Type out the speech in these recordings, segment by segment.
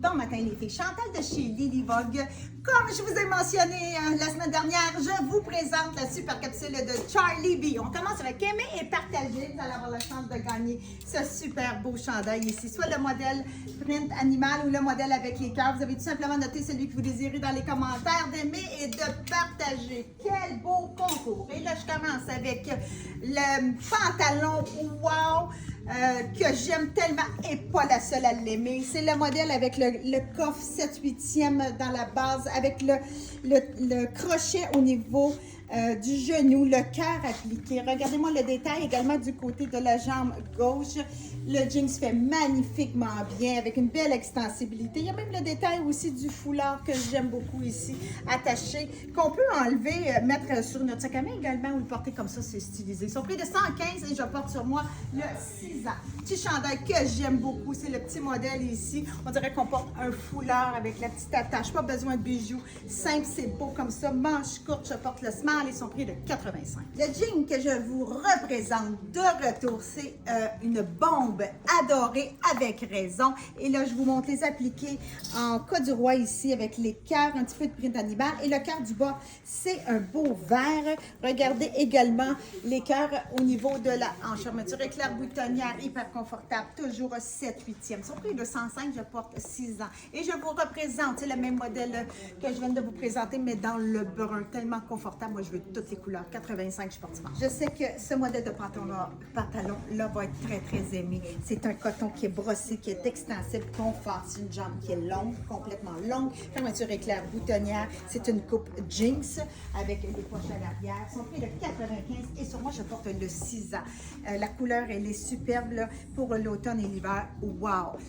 Bon matin les filles, Chantal de chez Lily Vogue. Comme je vous ai mentionné la semaine dernière, je vous présente la super capsule de Charlie B. On commence avec aimer et partager. Vous allez avoir la chance de gagner ce super beau chandail ici. Soit le modèle print animal ou le modèle avec les cœurs. Vous avez tout simplement noté celui que vous désirez dans les commentaires, d'aimer et de partager. Quel beau concours! Et là, je commence avec le pantalon Wow! Que j'aime tellement et pas la seule à l'aimer. C'est le modèle avec le coffre 7/8e dans la base, avec le crochet au niveau du genou, le cœur appliqué. Regardez-moi le détail également du côté de la jambe gauche. Le jeans fait magnifiquement bien avec une belle extensibilité. Il y a même le détail aussi du foulard que j'aime beaucoup ici, attaché, qu'on peut enlever, mettre sur notre sac à main également ou le porter comme ça, c'est stylisé. Ils sont prix de 115 et je porte sur moi le 6 ans. Petit chandail que j'aime beaucoup, c'est le petit modèle ici. On dirait qu'on porte un foulard avec la petite attache, pas besoin de bijoux. Simple, c'est beau comme ça. Manche courte, je porte le small et sont prix de 85. Le jean que je vous représente de retour, c'est une bombe adorée avec raison. Et là, je vous montre les appliqués en cas du roi ici avec les cœurs, un petit peu de print animal. Et le cœur du bas, c'est un beau vert. Regardez également les cœurs au niveau de la hanche. Armature éclair boutonnière, hyper confortable, toujours 7/8e. Son prix de 105, je porte 6 ans. Et je vous représente, c'est le même modèle que je viens de vous présenter, mais dans le brun, tellement confortable. Moi, je veux toutes les couleurs. 85, je porte dimanche. Je sais que ce modèle de pantalon-là va être très, très aimé. C'est un coton qui est brossé, qui est extensible, confort. C'est une jambe qui est longue, complètement longue. Fermeture éclair boutonnière. C'est une coupe jeans avec des poches à l'arrière. Son prix de 95 et sur moi, je porte le 6 ans. La couleur, elle est superbe là, pour l'automne et l'hiver. Wow!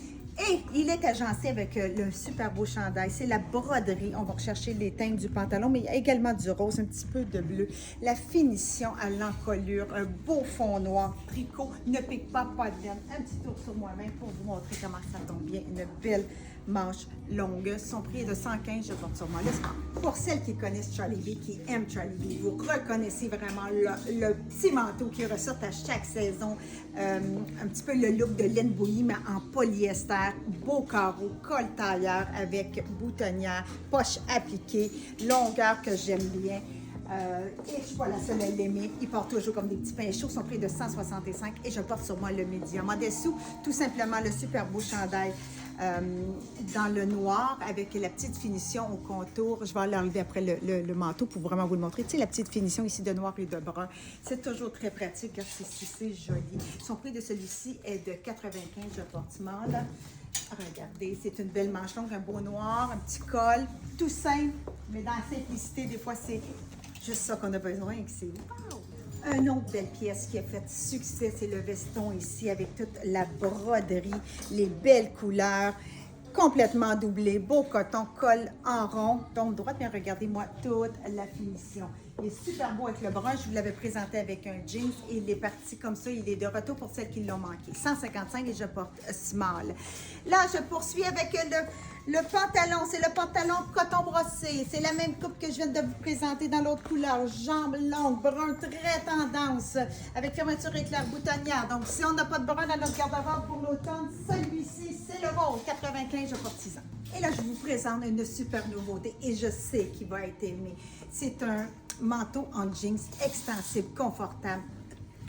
Et il est agencé avec le super beau chandail. C'est la broderie. On va rechercher les teintes du pantalon, mais il y a également du rose, un petit peu de bleu. La finition à l'encolure, un beau fond noir, tricot, ne pique pas, pas de laine. Un petit tour sur moi-même pour vous montrer comment ça tombe bien. Une belle manche longue. Son prix est de 115, je porte sur moi. Pour celles qui connaissent Charlie B, qui aiment Charlie B, vous reconnaissez vraiment le petit manteau qui ressort à chaque saison. Un petit peu le look de laine bouillie, mais en polyester. Beau carreau, col tailleur avec boutonnière, poche appliquée, longueur que j'aime bien. Et je ne suis pas la seule à l'aimer. Il porte toujours comme des petits pains chauds. Son prix de 165 et je porte sur moi le médium. En dessous, tout simplement le super beau chandail dans le noir avec la petite finition au contour. Je vais l'enlever après le manteau pour vraiment vous le montrer. Tu sais, la petite finition ici de noir et de brun. C'est toujours très pratique. C'est joli. Son prix de celui-ci est de 95. Je porte small. Regardez, c'est une belle manche longue, un beau noir, un petit col, tout simple, mais dans la simplicité, des fois, c'est juste ça qu'on a besoin et que c'est wow! Une autre belle pièce qui a fait succès, c'est le veston ici avec toute la broderie, les belles couleurs, complètement doublé, beau coton, col en rond, tombe droite, mais regardez-moi toute la finition. Il est super beau avec le brun, je vous l'avais présenté avec un jeans et il est parti comme ça, il est de retour pour celles qui l'ont manqué. 155 et je porte small. Là, je poursuis avec le pantalon, c'est le pantalon coton brossé. C'est la même coupe que je viens de vous présenter dans l'autre couleur. Jambes longues, brun très tendance, avec fermeture éclair boutonnière. Donc, si on n'a pas de brun dans notre garde-robe pour l'automne, celui-ci, c'est le vôtre. 95, je porte 6 ans. Et là, je vous présente une super nouveauté et je sais qu'il va être aimé. C'est un manteau en jeans extensible, confortable,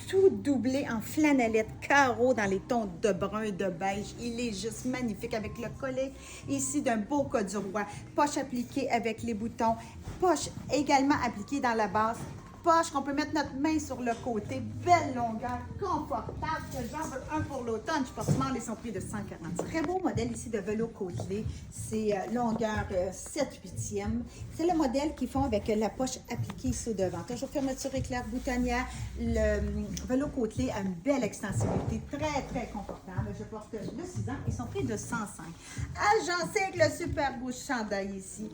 tout doublé en flanellette, carreau dans les tons de brun et de beige. Il est juste magnifique avec le collet ici d'un beau col du roi. Poche appliquée avec les boutons. Poche également appliquée dans la base. Poche qu'on peut mettre notre main sur le côté. Belle longueur, confortable. J'en veux un pour l'automne. Je porte small et son prix de 140. Très beau modèle ici de velours côtelé. C'est longueur 7/8e. C'est le modèle qu'ils font avec la poche appliquée ici au devant. Toujours fermeture éclair boutonnière. Le velours côtelé a une belle extensibilité. Très, très confortable. Je porte le 6 ans et son prix de 105. Agencé avec le super beau chandail ici.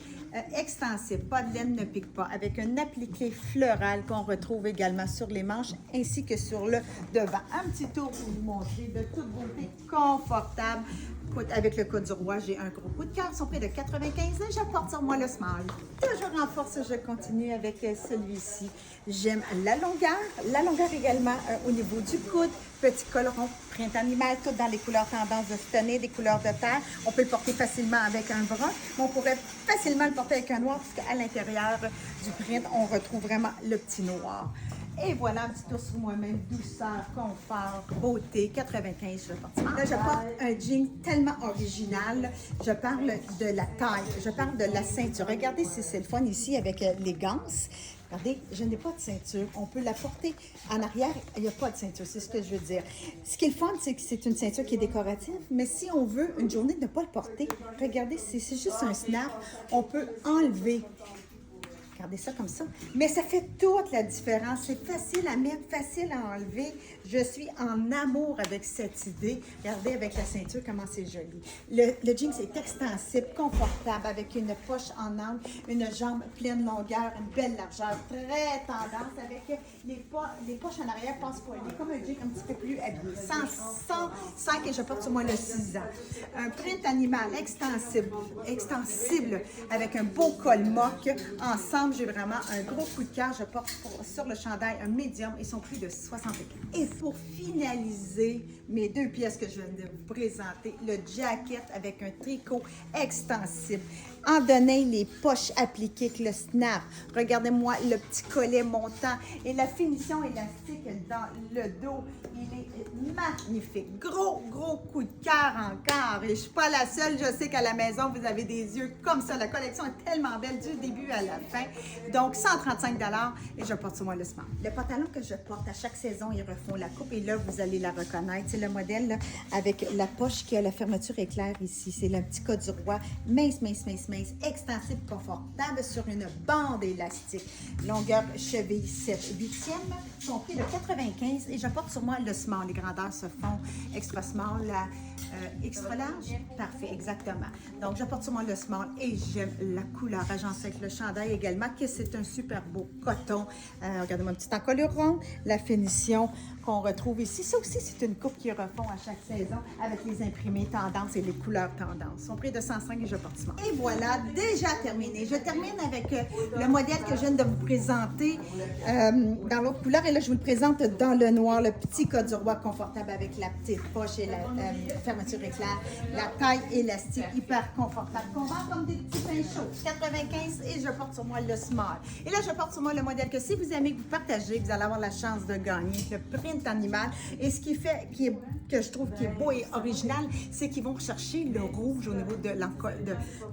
Extensible. Pas de laine, ne pique pas. Avec un appliqué floral qu'on retrouve également sur les manches ainsi que sur le devant. Un petit tour pour vous montrer de toute beauté, confortable, avec le code du roi, j'ai un gros coup de cœur. Ils sont près de 95. Je porte sur moi le small. Toujours en force, je continue avec celui-ci. J'aime la longueur. La longueur également au niveau du coude. Petit col rond, print animal, tout dans les couleurs tendance de stonner, des couleurs de terre. On peut le porter facilement avec un brun, mais on pourrait facilement le porter avec un noir, parce qu'à l'intérieur du print, on retrouve vraiment le petit noir. Et voilà, un petit tour sur moi-même, douceur, confort, beauté, 95, je porte. Là, je porte un jean tellement original. Je parle de la taille, je parle de la ceinture. Regardez si c'est le fun ici avec l'élégance. Regardez, je n'ai pas de ceinture. On peut la porter en arrière. Il n'y a pas de ceinture, c'est ce que je veux dire. Ce qui est le fun, c'est que c'est une ceinture qui est décorative, mais si on veut une journée ne pas le porter, regardez, c'est juste un snap. On peut enlever. Regardez ça comme ça. Mais ça fait toute la différence. C'est facile à mettre, facile à enlever. Je suis en amour avec cette idée. Regardez avec la ceinture comment c'est joli. Le jeans est extensible, confortable, avec une poche en angle, une jambe pleine longueur, une belle largeur, très tendance, avec les poches en arrière passent pas. Il est comme un jean un petit peu plus habillé. 105 et je porte sur moi le 6 ans. Un print animal extensible, avec un beau col mock. Ensemble, j'ai vraiment un gros coup de cœur. Je porte sur le chandail un médium. Ils sont plus de 75. Et pour finaliser mes deux pièces que je viens de vous présenter, le jacket avec un tricot extensible. En donnant les poches appliquées avec le snap. Regardez-moi le petit collet montant et la finition élastique dans le dos. Il est magnifique. Gros coup de cœur encore. Et je ne suis pas la seule. Je sais qu'à la maison, vous avez des yeux comme ça. La collection est tellement belle du début à la fin. Donc, 135 $ et je porte sur moi le smart. Le pantalon que je porte à chaque saison, ils refont la coupe et là, vous allez la reconnaître. C'est le modèle là, avec la poche qui a la fermeture éclair ici. C'est le petit code du roi. Mince, extensible, confortable sur une bande élastique. Longueur cheville 7/8e. Sont prix de 95 et je porte sur moi le small. Les grandeurs se font extra small, extra large. Parfait, exactement. Donc, je porte sur moi le small et j'aime la couleur agencée avec le chandail également, que c'est un super beau coton. Regardez-moi, une petite encolure ronde. La finition qu'on retrouve ici. Ça aussi, c'est une coupe qui refond à chaque saison avec les imprimés tendance et les couleurs tendance. Ils sont prix de 105 et je porte sur moi. Et voilà, déjà terminé. Je termine avec le modèle que je viens de vous présenter dans l'autre couleur. Et là, je vous le présente dans le noir, le petit code du roi confortable avec la petite poche et la fermeture éclair. La taille élastique, hyper confortable. Qu'on vend comme des petits pains chauds. 95 et je porte sur moi le small. Et là, je porte sur moi le modèle que si vous aimez, que vous partagez, vous allez avoir la chance de gagner. Le print animal. Et ce qui fait, que je trouve qui est beau et original, c'est qu'ils vont chercher le rouge au niveau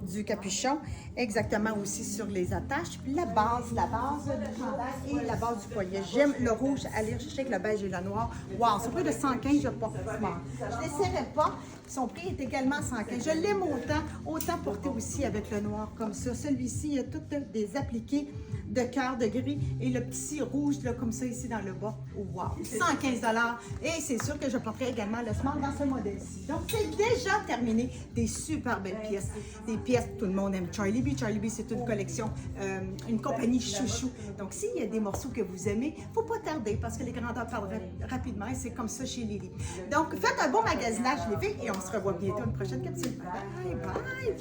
du capuchon, exactement aussi sur les attaches. Puis la base du chandail et la base du poignet. J'aime le rouge, aller chercher avec le beige et le noir. Wow, c'est près de 115, je porte smart. Je ne l'essaierai pas. Son prix est également 115. Je l'aime autant porter aussi avec le noir comme ça. Celui-ci, il y a toutes des appliqués de cœur de gris et le petit rouge là, comme ça ici dans le bas. Wow! 115 $ et c'est sûr que je porterai également le smart dans ce modèle-ci. Donc, c'est déjà terminé. Des super belles pièces. Des pièces que tout le monde aime. Charlie B. Charlie B, c'est une collection, une compagnie chouchou. Donc, s'il y a des morceaux que vous aimez, il ne faut pas tarder parce que les grandeurs parlent rapidement et c'est comme ça chez Lily. Donc, faites un bon magasinage, les filles, et on se revoit bientôt une prochaine capsule. Bye! Bye!